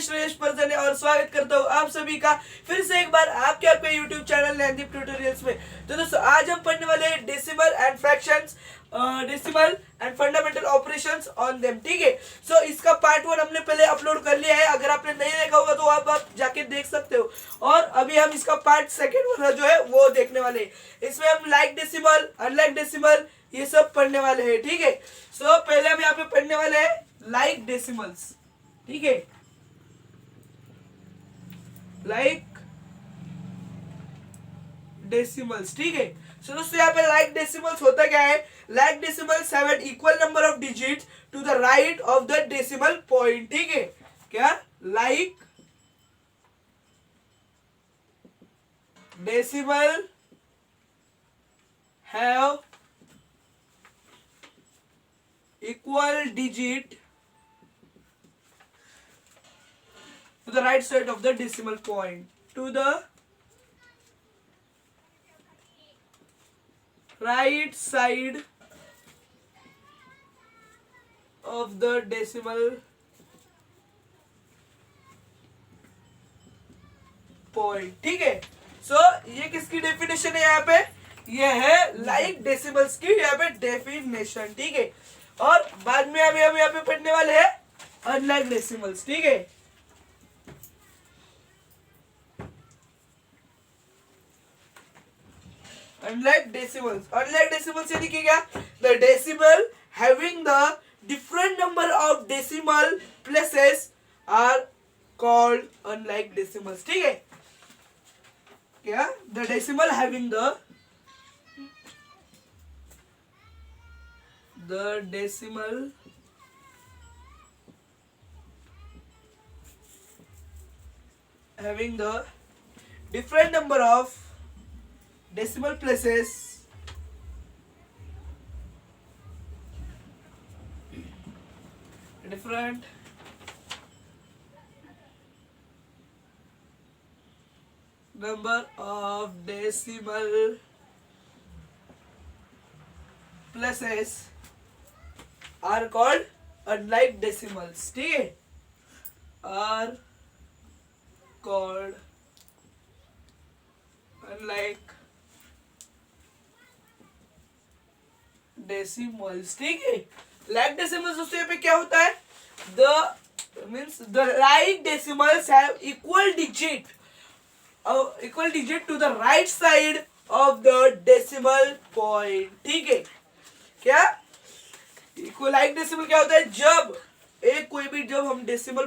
श्रेष्ठ पर्सन है और स्वागत करता हूँ आप सभी का फिर से एक बार आपके अपने YouTube चैनल न्यानदीप ट्यूटोरियल्स में। तो दोस्तों आज हम पढ़ने वाले हैं decimal and fractions, decimal and fundamental operations on them. ठीक है, सो इसका पार्ट 1 हमने पहले अपलोड कर लिया है। अगर आपने नहीं देखा होगा तो आप जाके देख सकते हो। और अभी हम इसका पार्ट 2 वाला जो है वो देखने वाले हैं। इसमें हम लाइक डेसिमल, अनलाइक डेसिमल ये सब पढ़ने वाले हैं। ठीक है, सो पहले हम यहाँ पे पढ़ने वाले हैं लाइक डेसिमल्स। ठीक है, लाइक डेसिमल्स। ठीक है, सो दोस्तों यहाँ पे लाइक डेसिमल्स होता क्या है? Like decimals have an equal number of digits to the right of the decimal point. ठीक है, क्या like decimal have equal digit to the right side of the decimal point, to the right side of the decimal point। ठीक है, सो ये किसकी definition है? यहाँ पे ये है लाइक डेसिमल्स की यहाँ पे डेफिनेशन। ठीक है, और बाद में अभी हम यहाँ पे पढ़ने वाले हैं अनलाइक डेसिमल्स। ठीक है, अनलाइक डेसिमल्स यानी कि क्या? The decimal having the different number of decimal places are called unlike decimals. ठीक है, क्या? The decimal having the decimal having the different number of decimal places different number of decimal places are called unlike decimals। ठीक है, are called unlike decimals। ठीक है, like decimals दोस्तों यहाँ पे क्या होता है? The like decimals have equal digit to the right side of the decimal point। ठीक है, क्या लाइक डेसिमल क्या होता है? जब जब हम डेसिमल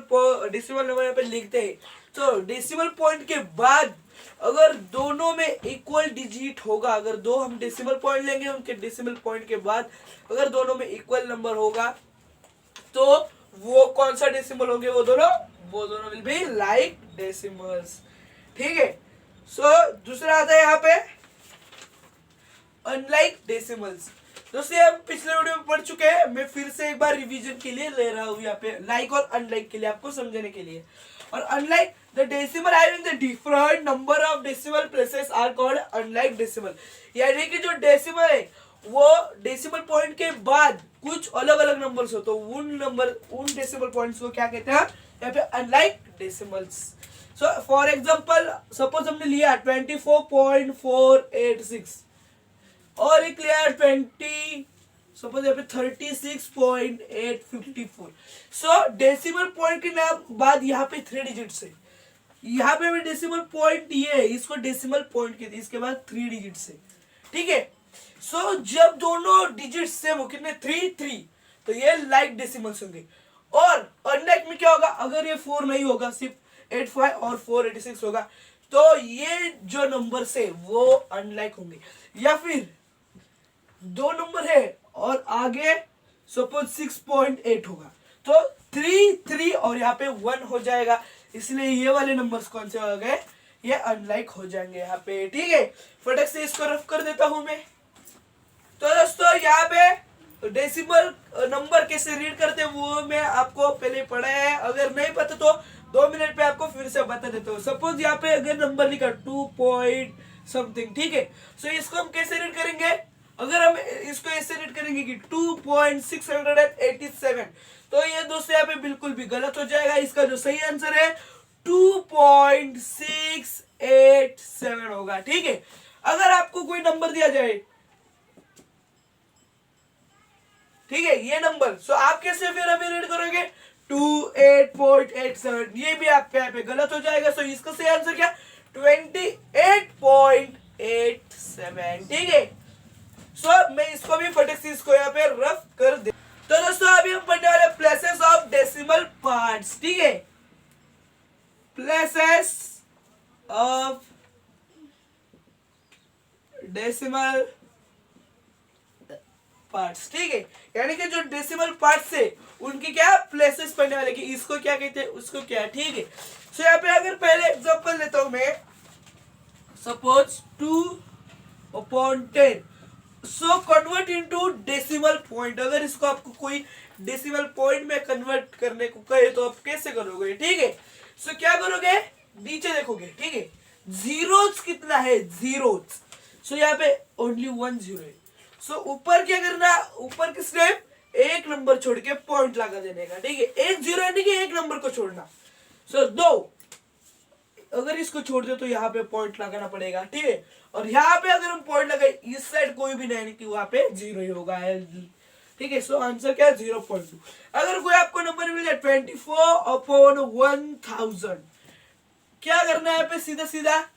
नंबर यहाँ पे लिखते हैं तो डेसिमल पॉइंट के बाद अगर दोनों में इक्वल डिजिट होगा, अगर दो हम डेसिमल पॉइंट लेंगे उनके डेसिमल पॉइंट के बाद अगर दोनों में इक्वल नंबर होगा तो वो कौन सा डेसिमल होंगे? वो दोनों विल बी लाइक डेसिमल्स। ठीक है, सो दूसरा आता है यहाँ पे अनलाइक डेसिमल्स। दोस्तों हम पिछले वीडियो में पढ़ चुके हैं, मैं फिर से एक बार रिवीजन के लिए ले रहा हूँ यहाँ पे, लाइक और अनलाइक के लिए आपको समझने के लिए। और unlike the decimal having the different number of decimal places are called unlike decimal. यानी कि जो डेसिमल है वो डेसिमल पॉइंट के बाद कुछ अलग अलग नंबर्स हो तो उन डेसिमल पॉइंट्स को क्या कहते हैं? यहाँ पे unlike decimals. So for example suppose हमने लिया 24.486 और एक लिया सपोज यहाँ पे 36.854। सो डेसिमल पॉइंट के नाम बाद यहाँ पे 3 डिजिट्स है। यहाँ पे भी डेसिमल पॉइंट ये है, इसको डेसिमल पॉइंट कहते हैं, इसके बाद 3 डिजिट्स है। ठीक है, सो जब दोनों डिजिट्स सेम हो, कितने? 3 तो ये लाइक डेसिमल्स होंगे। और अनलाइक में क्या होगा? अगर ये 4 नहीं होगा, सिर्फ 85 और 486 होगा तो ये जो नंबर है वो अनलाइक होंगे। या फिर 2 नंबर है और आगे सपोज 6.8 होगा तो 3 और यहाँ पे 1 हो जाएगा, इसलिए ये वाले नंबर्स कौन से हो गए? ये अनलाइक हो जाएंगे यहाँ पे। ठीक है, फटक से इसको रफ कर देता हूं मैं। तो दोस्तों यहाँ पे डेसिमल नंबर कैसे रीड करते हैं वो मैं आपको पहले पढ़ा है, अगर नहीं पता तो 2 मिनट पे आपको फिर से बता देता हूँ। सपोज यहाँ पे अगर नंबर लिखा 2 पॉइंट समथिंग, ठीक है, सो इसको हम कैसे रीड करेंगे? अगर हम इसको ऐसे रीड करेंगे कि 2.687, तो ये दोस्तों यहाँ पे बिल्कुल भी गलत हो जाएगा। इसका जो सही आंसर है 2.687 होगा। ठीक है, अगर आपको कोई नंबर दिया जाए, ठीक है, ये नंबर, सो आप कैसे फिर अभी रीड करोगे 28.87, ये भी आपके यहाँ पे गलत हो जाएगा। सो इसका सही आंसर क्या 28.87। ठीक है, सो मैं इसको भी फटक से इसको यहाँ पे रफ कर दे। तो दोस्तों अभी हम पढ़ने वाले प्लेसेस ऑफ डेसिमल पार्ट्स। ठीक है, प्लेसेस ऑफ डेसिमल पार्ट्स। ठीक है, यानी कि जो डेसिमल पार्ट्स है उनकी क्या प्लेसेस पढ़ने वाले की, इसको क्या कहते हैं, उसको क्या। ठीक है, सो यहाँ पे अगर पहले एग्जांपल लेता हूं मैं, suppose 2/10, so convert into decimal point. अगर इसको आपको कोई डेसिमल पॉइंट में कन्वर्ट करने को कहे तो आप कैसे करोगे। ठीक है, सो क्या करोगे, नीचे देखोगे। ठीक है, जीरोस कितना है, जीरोस, सो यहाँ पे ओनली 1 जीरो है। सो ऊपर क्या करना, ऊपर किस स्टेप, एक नंबर छोड़ के पॉइंट लगा देने का। ठीक है, एक जीरो यानी कि एक नंबर को छोड़ना। सो 2, अगर इसको छोड़ दे तो यहाँ पे पॉइंट लगाना पड़ेगा। ठीक है, और यहाँ पे अगर हम पॉइंट लगाए, इस साइड कोई भी नहीं कि वहां पे जीरो ही होगा। ठीक है, सो आंसर क्या है 0.2। अगर कोई आपको नंबर मिल जाए 24/1000, क्या करना है यहाँ पे, सीधा सीधा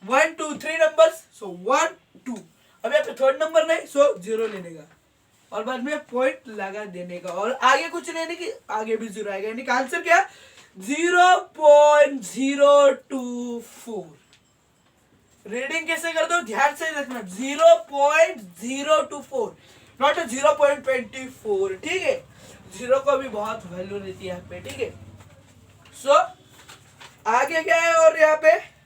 1 2 3 नंबर, सो 1 2, अब यहाँ पे थर्ड नंबर नहीं, सो 0 लेने का और बाद में पॉइंट लगा देने का, और आगे कुछ नहीं कि आगे भी 0 आएगा, यानी कि आंसर क्या 0.024। रीडिंग कैसे कर दो, ध्यान से रखना, 0.024, नॉट 0.24। ठीक है, जीरो को भी बहुत वैल्यू रहती है यहाँ पे। ठीक है, सो आगे क्या है, और यहाँ पे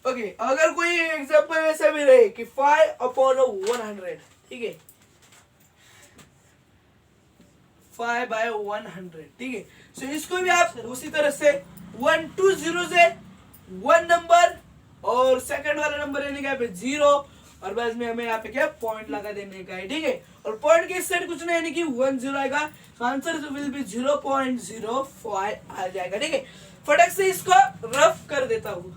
ओके, अगर कोई एग्जांपल ऐसा भी रहे कि 5/100, ठीक है, 5/100, ठीक है, सो इसको भी आप उसी तरह से 1 2 0 से 1 नंबर और सेकंड वाला नंबर लेने का, यहाँ पे 0, और बाद में हमें यहाँ पे क्या पॉइंट लगा देने का है। ठीक है, और पॉइंट के इस साइड कुछ नहीं, यानी कि 1 0 आएगा, तो आंसर विल बी 0.05 आ जाएगा। ठीक है, फटक से इसको रफ कर देता हूँ।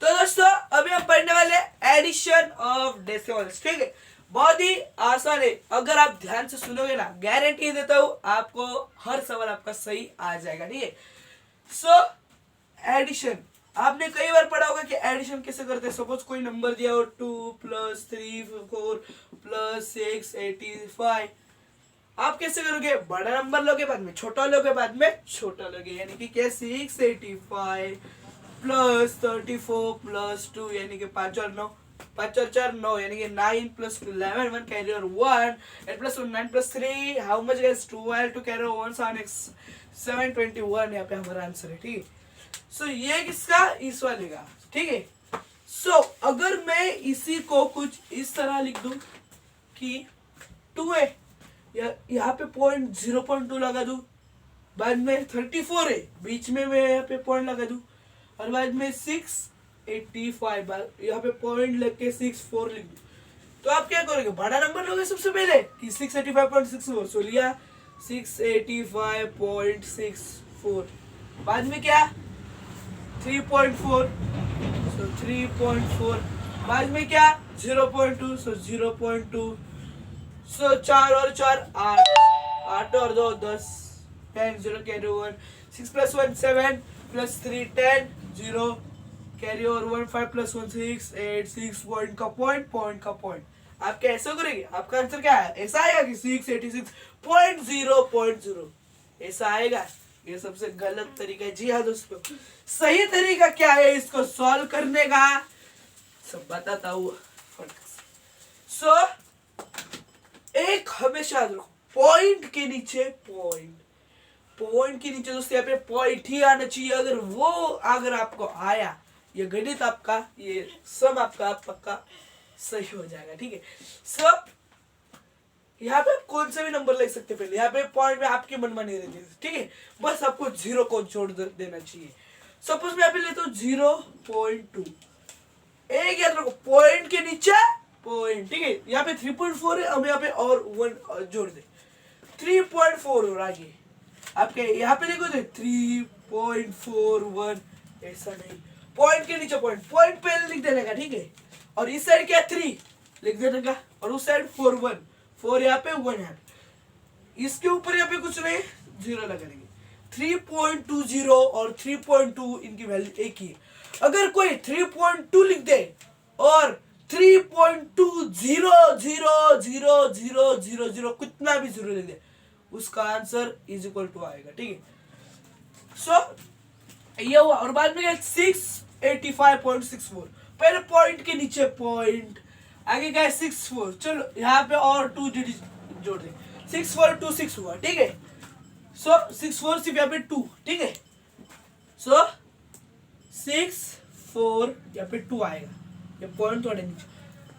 तो दोस्तों अभी हम पढ़ने वाले एडिशन ऑफ डेसिमल्स। ठीक है, बहुत ही आसान है, अगर आप ध्यान से सुनोगे ना, गारंटी देता हूँ आपको हर सवाल आपका सही आ जाएगा। ठीक है, सो एडिशन आपने कई बार पढ़ा होगा कि एडिशन कैसे करते हैं। सपोज कोई नंबर दिया हो 2 + 3 4 + 6 85, आप कैसे करोगे, बड़ा नंबर लोगे, बाद में छोटा लोगे, बाद में छोटा लोगे, यानी कि क्या 685 + 34 + 2, यानी कि 5 और 9, 5 और 4 9, यानी कि 9 + 2 11, 1 कैरी और 1, 8 + 1 9 + 3, हाउ मच गाइस 12 2 कैरी और 1 7 21, यहाँ पे हमारा आंसर है। ठीक है, सो ये किसका, इस वाले का। ठीक है, सो अगर मैं इसी को कुछ इस तरह लिख दूं कि 2 है, यहाँ पे पॉइंट 0.2 लगा दूं, बाद में 34 है, बीच में मैं यहाँ पे पॉइंट लगा दूं, और बाद में 685 यहाँ पे पॉइंट लग के 64 लिख दूं, तो आप क्या करोगे, बड़ा नंबर लोगे सबसे पहले कि 685.64, सो लिया 685.64, बाद में क्या 3.4, सो 3.4, बाद में क्या 0.2, सो 0.2, सो 4 और 4 8, 8 और 2 10, 10 0 carry over, 6 + 1 7 + 3 10 0 carry over, 1 5 + 1 6 8, 6 point का पॉइंट। आप कैसे करेंगे, आपका आंसर क्या है, ऐसा आएगा कि 686.0.0 ऐसा आएगा। ये सबसे गलत तरीका है। जी हाँ दोस्तों, सही तरीका क्या है इसको सॉल्व करने का, सब बताता हूँ। सो एक हमेशा रखो, पॉइंट के नीचे दोस्तों यहाँ पे पॉइंट ही आना चाहिए। अगर आपको आया, ये गणित आपका, ये सम आपका पक्का सही हो जाएगा। ठीक है, सो यहाँ पे कौन सा भी नंबर ले सकते, पहले यहाँ पे पॉइंट में आपकी मनमानी रहती है। ठीक है, बस आपको 0 को छोड़ देना चाहिए। सपोज मैं यहाँ पे लेता हूँ 0.2, एक याद रखो, पॉइंट के नीचे पॉइंट। ठीक है, यहाँ पे 3.4 है, अब यहाँ पे और 1 जोड़ दे, 3.4 और आगे आपके यहाँ पे देखो 3.41, ऐसा नहीं, पॉइंट के नीचे पॉइंट, पॉइंट पहले लिख देने का, ठीक है। और इस साइड क्या 3 लिख देने का, और उस साइड 4 1, 4 यहाँ पे 1 यहाँ पे, इसके ऊपर यहाँ पे कुछ नहीं, 0 लगा देंगे। 3.20 और 3.2 इनकी वैल्यू एक ही है। अगर कोई 3.2 लिख दे और 3.200000 कितना भी 0 लिख दे, उसका आंसर इज इक्वल टू आएगा, ठीक है। सो ये हुआ, और बाद में 685.64, पहले पॉइंट के नीचे पॉइंट, आगे क्या है 64, चलो यहाँ पे और 2 डिजिट जोड़ दें, 6426 हुआ, ठीक है। सो 64 सिर्फ यहाँ पे 2, ठीक है। सो 64 यहाँ पे 2 आएगा, ये पॉइंट थोड़े नीचे,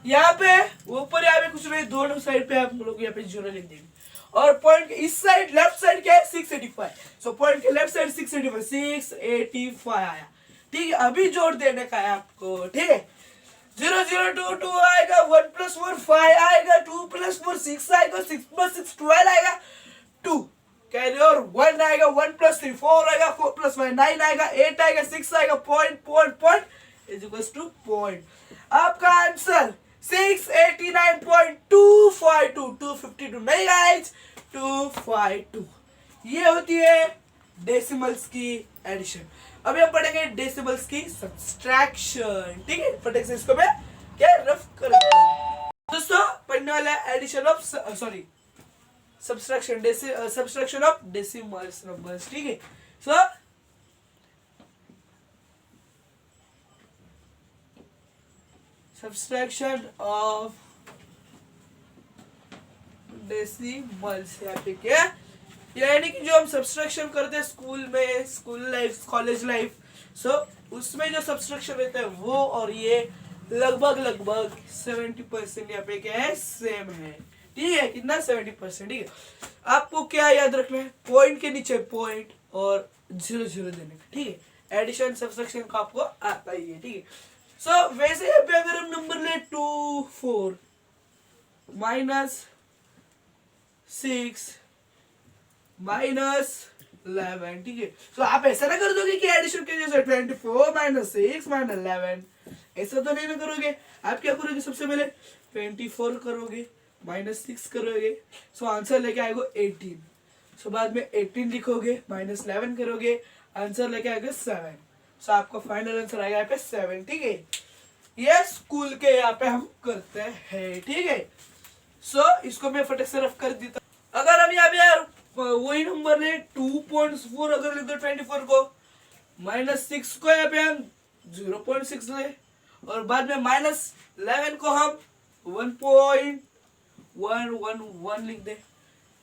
यहाँ पे ऊपर यहाँ पे कुछ नहीं, दोनों साइड पे आप लोग यहाँ पे 0 लिख देंगे। और पॉइंट इस साइड लेफ्ट साइड क्या है 685, सो पॉइंट के लेफ्ट साइड 685 आया, ठीक है। अभी जोड़ देने का है आपको, ठीक है। 0022 आएगा, 1 + 4 5 आएगा, 2 + 4 6 आएगा, 6 + 6 12 आएगा, 2 कैरी और 1 आएगा, 1 + 3 4 आएगा, 4 + 5 9 आएगा, 8 आएगा, 6 आएगा, point point point is equal two point. आपका आंसर 689.252, 252 नहीं गाइस, 252। ये होती है डेसिमल्स की एडिशन। अभी हम पढ़ेंगे डेसिमल्स की सब्सट्रैक्शन, ठीक है। फटाक से इसको मैं क्या रफ कर दोस्तों, पढ़ने वाला addition of sorry subtraction of decimals numbers, ठीक है। सो सब्सट्रैक्शन ऑफ डेसिमल्स, यहाँ पे क्या, यानी कि जो हम सब्सट्रैक्शन करते हैं स्कूल में, स्कूल लाइफ, कॉलेज लाइफ, सो उसमें जो सब्सट्रैक्शन रहता है वो और ये लगभग 70% यहाँ पे क्या है, सेम है, ठीक है। कितना 70%, ठीक है। आपको क्या याद रखना है, पॉइंट के नीचे पॉइंट और 0 देने का, ठीक है। एडिशन सब्सट्रैक्शन का आपको आता ही है, ठीक है। सो वैसे यहाँ पे अगर हम नंबर ले 2 4 -6 -11, ठीक है। तो आप ऐसा ना कर दोगे कि एडिशन के जैसे 24 -6 -11, ऐसा तो नहीं ना करोगे। आप क्या करोगे, सबसे पहले 24 करोगे, -6 करोगे, सो आंसर लेके आएगा 18। सो बाद में 18 लिखोगे, -11 करोगे, आंसर लेके आएगा 7। सो आपका फाइनल आंसर आएगा यहाँ पे 7, ठीक है। ये स्कूल के यहाँ पे हम करते हैं, ठीक है। सो इसको मैं फटक से रफ कर देता। अगर हम यहाँ पे यार वही नंबर ले 2.4 अगर लिख दो 24 को, -6 को यहाँ पे हम 0.6 ले, और बाद में -11 को हम 1.111 लिख दे।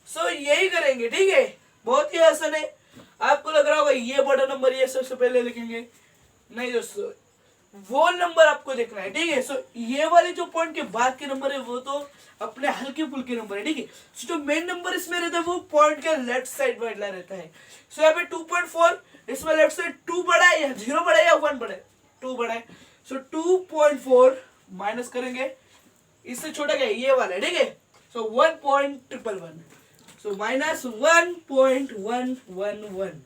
सो यही करेंगे, ठीक है। बहुत ही आसान है। आपको लग रहा होगा ये बड़ा नंबर ये सबसे पहले लिखेंगे, नहीं दोस्तों, वो नंबर आपको देखना है, ठीक है। सो ये वाले जो पॉइंट के बाद के नंबर है वो तो अपने हल्के फुल्के नंबर है, ठीक है। सो जो मेन नंबर इसमें रहता है वो पॉइंट के लेफ्ट साइड वाला रहता है। सो यहाँ पे 2.4, इसमें लेफ्ट साइड 2 बड़ा है या 0 बड़ा है या 1 बड़ा है, 2 बड़ा है। सो 2.4 माइनस करेंगे, इससे छोटा क्या है, ये वाला है, ठीक है। सो 1.111, सो -1.111,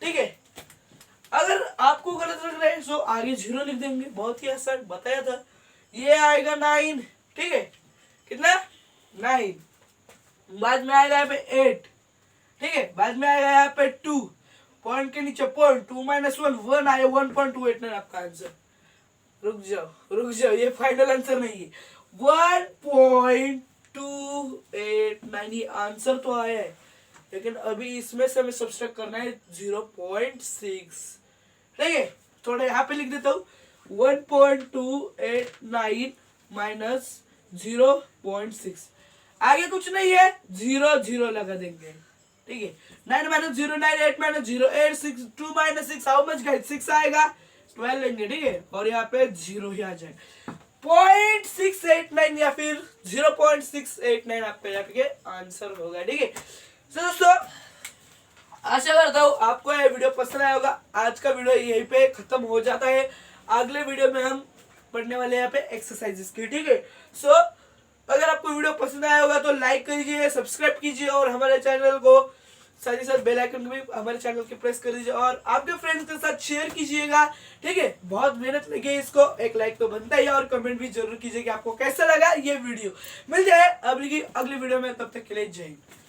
ठीक है। अगर आपको गलत लग रहा है सो आगे 0 लिख देंगे, बहुत ही आसान बताया था। ये आएगा 9, ठीक है। कितना 9, बाद में आएगा यहाँ पे 8, ठीक है। बाद में आएगा यहाँ पे 2, पॉइंट के नीचे पॉइंट, 2 - 1 1 आया, 1.289 आपका आंसर। रुक जाओ, ये फाइनल आंसर नहीं है, 1.289 ये आंसर तो आया है, लेकिन अभी इसमें से हमें सब्सट्रैक्ट करना है 0.6, ठीक है। थोड़ा यहाँ पे लिख देता हूँ, 1.289 - 0.6, आगे कुछ नहीं है, 0 लगा देंगे, ठीक है। 9 - 0 9, 8 - 0 8, 6 2 - 6 हाउ मच गाइस, 6 आएगा, 12 लेंगे, ठीक है। और यहाँ पे 0 ही आ जाएगा, 0.689 या फिर 0.689 आपका यहाँ पे आंसर होगा, ठीक है। तो दोस्तों आशा करता हूँ आपको ये वीडियो पसंद आया होगा। आज का वीडियो यहीं पे खत्म हो जाता है। अगले वीडियो में हम पढ़ने वाले यहाँ पे एक्सरसाइजेस की, ठीक है। सो अगर आपको वीडियो पसंद आया होगा तो लाइक कीजिए, सब्सक्राइब कीजिए और हमारे चैनल को साथ ही साथ बेल आइकन भी हमारे चैनल के प्रेस कर दीजिए और आपके फ्रेंड्स के साथ शेयर कीजिएगा। ठीक है, बहुत मेहनत लगी है इसको, एक लाइक तो बनता ही है और कमेंट भी जरूर कीजिए कि आपको कैसा लगा ये वीडियो। मिल जाए अगली वीडियो में, तब तक के लिए जय हिंद।